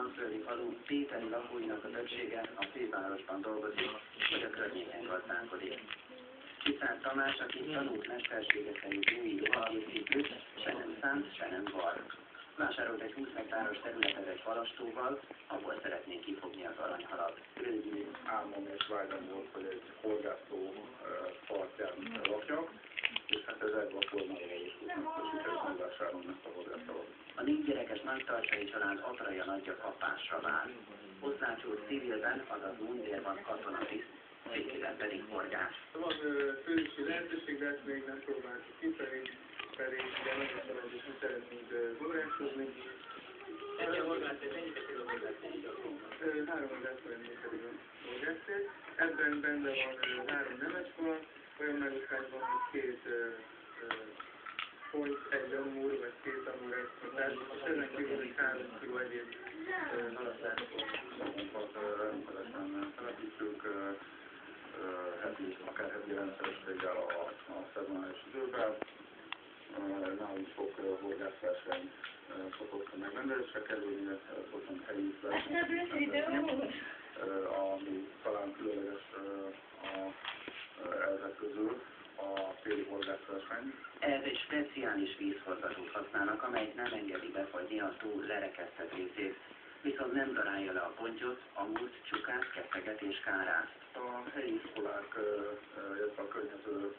Szánföldi falu tételi lakóinak a többsége a fővárosban dolgozik, vagy a környéken gazdálkodik. Csiszár Tamás, aki tanult mestersége szerint új ruhakészítő, se nem szánt, se nem var. Vásárolt egy 20 hektáros területet egy halastóval, abból szeretnék kifogni az aranyhalat. Régi álmom és vágyam volt, hogy egy horgászó partján lakjak, és hát ez egy formai valósult, hogy sikerült megvásárolni ezt a horgászatot. A 4 gyerekes nagytartsai család apraja nagyja kapásra vár. Oszlácsúr civilben, azaz mundérban katonatiszt, végében pedig horgás. Van főzési lehetőség, de ezt még nem próbáltuk ki, pedig ugye nagyon szalad, és mi szeretnénk horgászni. Ennyi a horgászat, mennyi pedig a horgászat? 3044 pedig a horgászat. Ebben benne van 3 nemesfalat, olyan megosztásban, hogy 2 pont, egy amúr, vagy 2 amúr exportál, és ezen kívül egy 3 kg egyéb halasztásokat rendszeresen telepítünk, akár heti rendszerességgel a szezonális időben. Nálunk sok horgászverseny szokott megrendezésre kerülni, szoktunk helyi versenyt, ami talán különleges ezek közül a téli horgászverseny. Ez egy speciális vízforgatót használnak, amely nem engedi befagyni a tó lerekesztett részét, viszont nem darálja le a pontyot, amúrt, csukát, keszeget és kárászt. A helyi iskolák, illetve a környező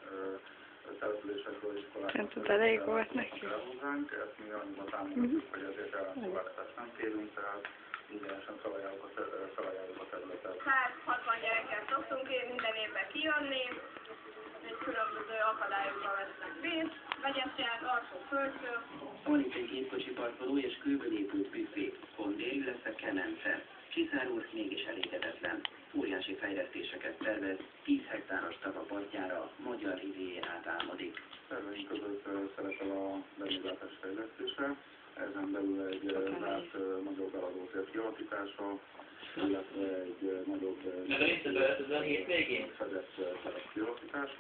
településekről iskolák elég volt neki. Hozzánk, ezt mi annyiban támogatjuk, hogy ezért ellenszolgáltatást nem kérünk, tehát ingyenesen felajánljuk a területet. 160 gyereket szoktunk én minden évben kijönni, és különböző akadályokban vesznek részt, vegyesják, alsó földső. Van itt egy gépkocsiparkoló és kőből épült büfé, kondé, illetve kemence. Csiszár úr mégis elégedetlen. Óriási fejlesztéseket tervez, 10 hektáros tava partjára magyar riviérát álmodik. Terveink között szerepel a vendéglátás fejlesztése, ezen belül egy zárt nagyobb eladótér kialakítása, illetve egy nagyobb fedett terep kialakítása.